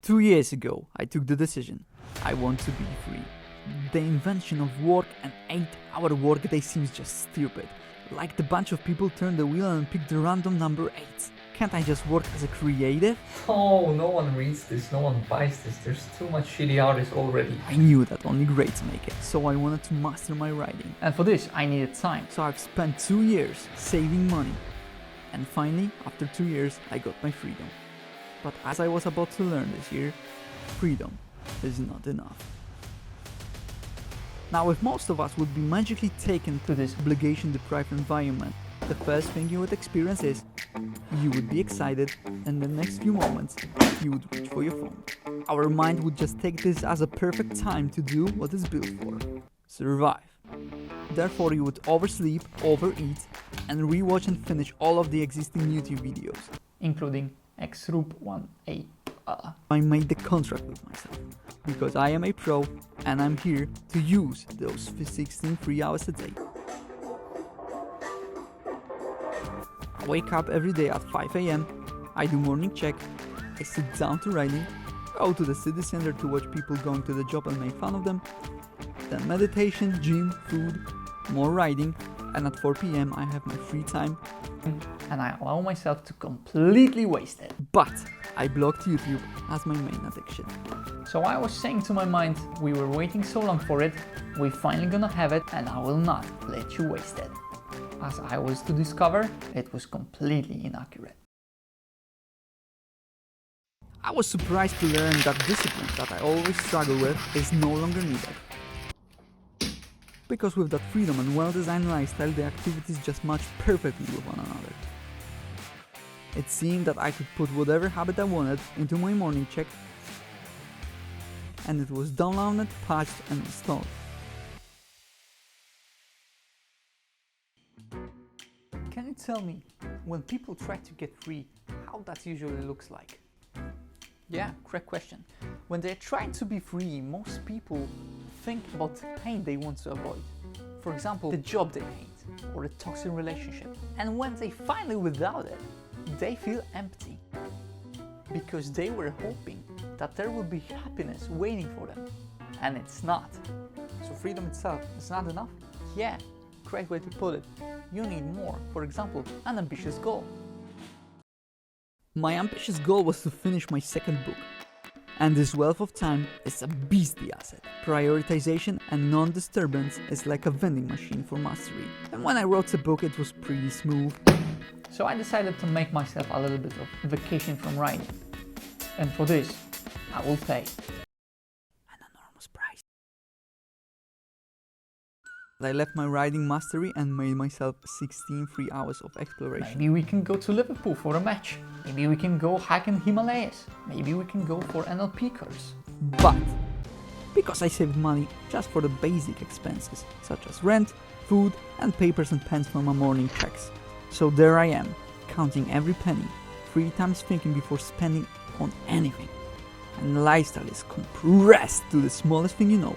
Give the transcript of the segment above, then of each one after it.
2 years ago, I took the decision. I want to be free. The invention of work and 8-hour workday seems just stupid. Like the bunch of people turn the wheel and pick the random number 8. Can't I just work as a creative? Oh, no one reads this, no one buys this, there's too much shitty artists already. I knew that only greats make it, so I wanted to master my writing. And for this, I needed time. So I've spent 2 years saving money. And finally, after 2 years, I got my freedom. But as I was about to learn this year, freedom is not enough. Now, if most of us would be magically taken to this obligation-deprived environment, the first thing you would experience is you would be excited, and the next few moments you would reach for your phone. Our mind would just take this as a perfect time to do what it's built for: survive. Therefore, you would oversleep, overeat, and rewatch and finish all of the existing YouTube videos, including X-Roop 1A. I made the contract with myself, because I am a pro and I'm here to use those 16 free hours a day. I wake up every day at 5 AM, I do morning check, I sit down to writing, go to the city center to watch people going to the job and make fun of them, then meditation, gym, food, more writing, and at 4 PM I have my free time. And I allow myself to completely waste it. But I blocked YouTube as my main addiction. So I was saying to my mind, we were waiting so long for it, we're finally gonna have it, and I will not let you waste it. As I was to discover, it was completely inaccurate. I was surprised to learn that discipline that I always struggle with is no longer needed. Because with that freedom and well-designed lifestyle, the activities just match perfectly with one another. It seemed that I could put whatever habit I wanted into my morning check, and it was downloaded, patched, and installed. Can you tell me, when people try to get free, how that usually looks like? Yeah, correct question. When they're trying to be free, most people think about the pain they want to avoid. For example, the job they hate, or a toxic relationship. And when they finally without it, they feel empty. Because they were hoping that there would be happiness waiting for them. And it's not. So freedom itself is not enough? Yeah, correct way to put it. You need more. For example, an ambitious goal. My ambitious goal was to finish my second book. And this wealth of time is a beastly asset. Prioritization and non-disturbance is like a vending machine for mastery. And when I wrote the book, it was pretty smooth. So I decided to make myself a little bit of vacation from writing. And for this, I will pay an enormous price. I left my writing mastery and made myself 16 free hours of exploration. Maybe we can go to Liverpool for a match. Maybe we can go hike in Himalayas. Maybe we can go for NLP course. But because I saved money just for the basic expenses, such as rent, food, and papers and pens for my morning checks. So there I am, counting every penny, 3 times thinking before spending on anything. And lifestyle is compressed to the smallest thing you know,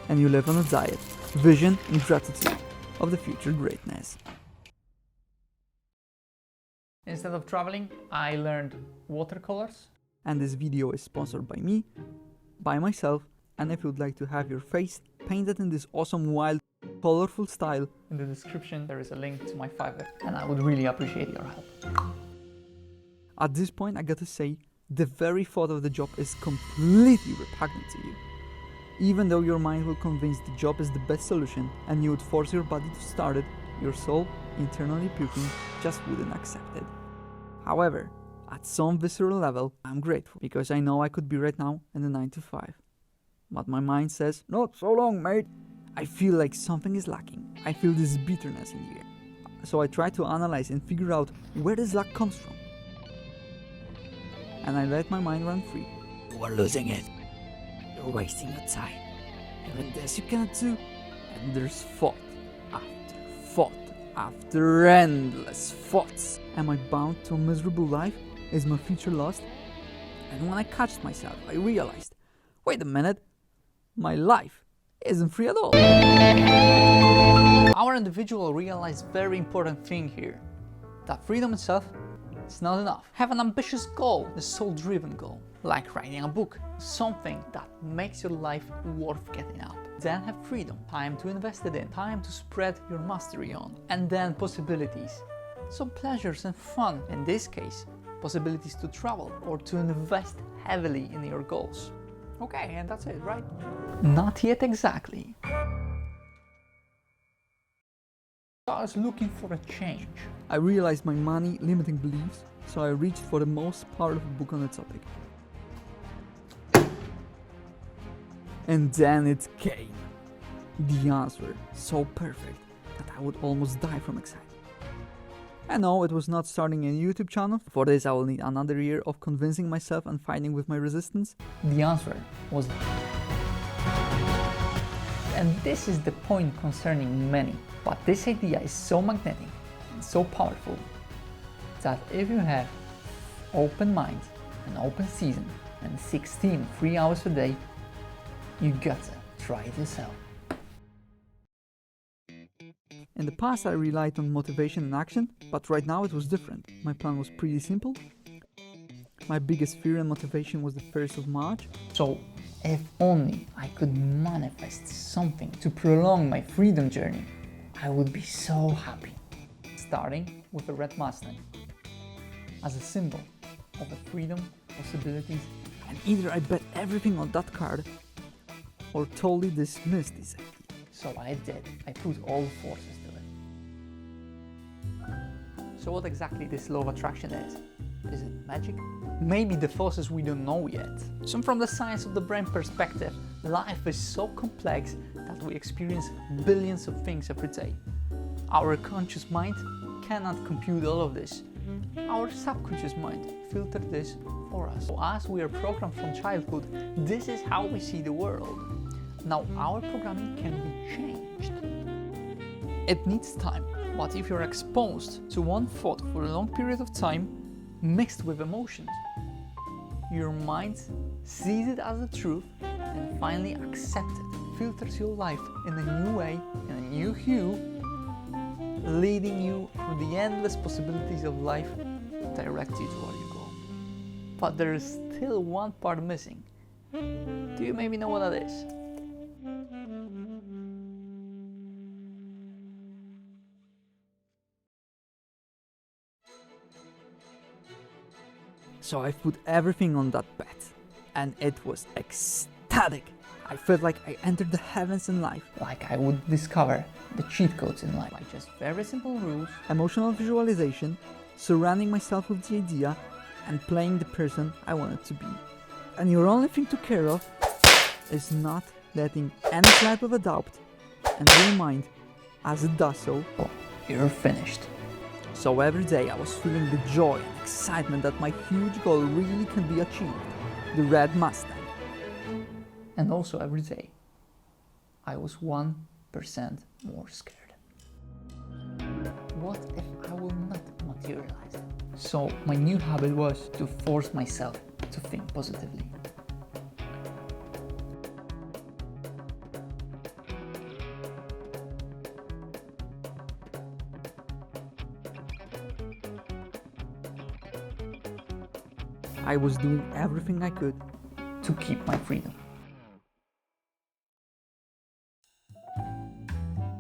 and you live on a diet, vision, and gratitude of the future greatness. Instead of traveling, I learned watercolors. And this video is sponsored by me, by myself, and if you'd like to have your face painted in this awesome, wild, colorful style, in the description there is a link to my Fiverr, and I would really appreciate your help. At this point, I gotta say, the very thought of the job is completely repugnant to you. Even though your mind will convince the job is the best solution and you would force your body to start it, your soul, internally puking, just wouldn't accept it. However, at some visceral level, I'm grateful because I know I could be right now in the 9 to 5. But my mind says, not so long, mate. I feel like something is lacking. I feel this bitterness in the air. So I try to analyze and figure out where this lack comes from. And I let my mind run free. You are losing it. You're wasting your time. Even this you cannot do. And there's thought after endless thoughts. Am I bound to a miserable life? Is my future lost? And when I catched myself, I realized, wait a minute, my life isn't free at all. Our individual realized very important thing here, that freedom itself is not enough. Have an ambitious goal, a soul-driven goal. like writing a book, something that makes your life worth getting up. Then have freedom, time to invest it in, time to spread your mastery on, and then possibilities, some pleasures and fun. In this case, possibilities to travel or to invest heavily in your goals. Okay, and that's it, right? Not yet exactly. I was looking for a change. I realized my money limiting beliefs, so I reached for the most powerful book on the topic. And then it came. The answer, so perfect that I would almost die from excitement. And no, it was not starting a YouTube channel. For this I will need another year of convincing myself and fighting with my resistance. The answer was... And this is the point concerning many. But this idea is so magnetic and so powerful that if you have open mind, an open season, and 16 free hours a day, you gotta try it yourself. In the past I relied on motivation and action, but right now it was different. My plan was pretty simple. My biggest fear and motivation was the 1st of March. So if only I could manifest something to prolong my freedom journey, I would be so happy. Starting with a red Mustang as a symbol of the freedom, possibilities, And either I bet everything on that card or totally dismissed this idea. so I did. I put all forces to it. So what exactly this law of attraction is? Is it magic? Maybe the forces we don't know yet. So from the science of the brain perspective, life is so complex that we experience billions of things every day. Our conscious mind cannot compute all of this. Our subconscious mind filters this for us. So as we are programmed from childhood, this is how we see the world. Now our programming can be changed. It needs time, but if you're exposed to one thought for a long period of time, mixed with emotions, your mind sees it as the truth and finally accepts it, filters your life in a new way, in a new hue, leading you through the endless possibilities of life, direct you to where you go. But there is still one part missing. Do you maybe know what that is? So I put everything on that bet, and it was ecstatic. I felt like I entered the heavens in life. Like I would discover the cheat codes in life by just very simple rules. Emotional visualization, surrounding myself with the idea, and playing the person I wanted to be. And your only thing to care of is not letting any type of a doubt enter your mind, as it does so. Oh, you're finished. So every day I was feeling the joy and excitement that my huge goal really can be achieved, the red Mustang. And also every day, I was 1% more scared. What if I will not materialize it? So my new habit was to force myself to think positively. I was doing everything I could to keep my freedom.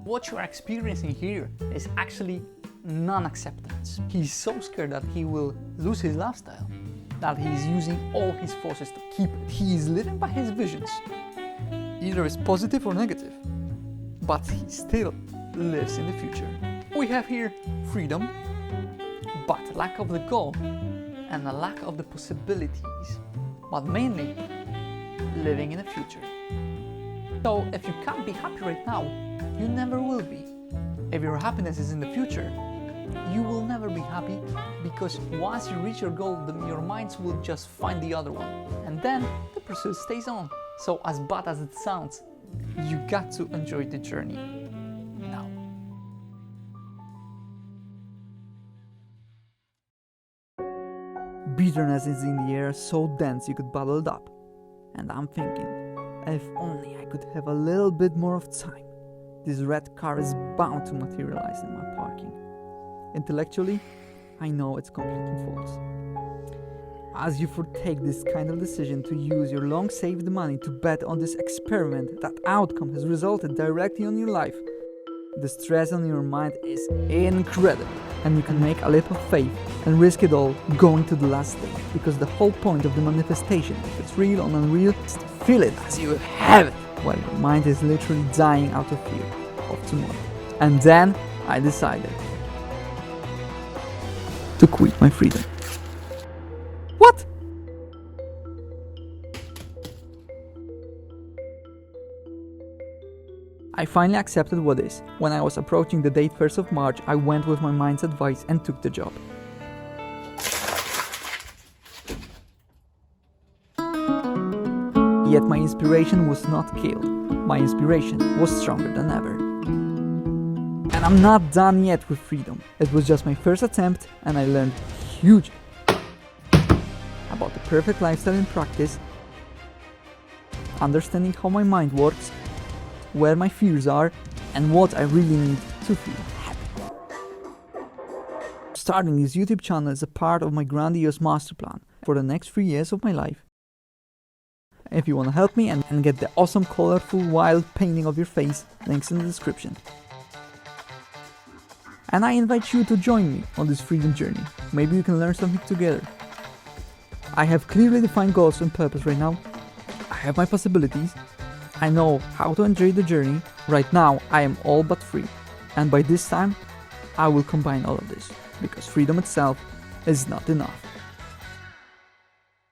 What you are experiencing here is actually non-acceptance. He's so scared that he will lose his lifestyle, that he's using all his forces to keep it. He is living by his visions. Either it's positive or negative, but he still lives in the future. We have here freedom, but lack of the goal and a lack of the possibilities, but mainly living in the future. So if you can't be happy right now, you never will be. If your happiness is in the future, you will never be happy, because once you reach your goal, your minds will just find the other one, and then the pursuit stays on. So as bad as it sounds, you got to enjoy the journey now. Bitterness is in the air, so dense you could bottle it up. And I'm thinking, if only I could have a little bit more of time, this red car is bound to materialize in my parking. Intellectually, I know it's completely false. As you foretake this kind of decision to use your long saved money to bet on this experiment, that outcome has resulted directly on your life. The stress on your mind is incredible, and you can make a leap of faith and risk it all going to the last stage, because the whole point of the manifestation, if it's real or unreal, is to feel it as you have it, while your mind is literally dying out of fear of tomorrow. And then I decided to quit my freedom. What? I finally accepted what is. When I was approaching the date 1st of March, I went with my mind's advice and took the job. Yet my inspiration was not killed. My inspiration was stronger than ever. And I'm not done yet with freedom. It was just my first attempt, and I learned hugely about the perfect lifestyle in practice, understanding how my mind works, where my fears are, and what I really need to feel happy. Starting this YouTube channel is a part of my grandiose master plan for the next 3 years of my life. If you want to help me and get the awesome, colorful, wild painting of your face, links in the description. And I invite you to join me on this freedom journey. Maybe we can learn something together. I have clearly defined goals and purpose right now. I have my possibilities. I know how to enjoy the journey. Right now, I am all but free. And by this time, I will combine all of this, because freedom itself is not enough.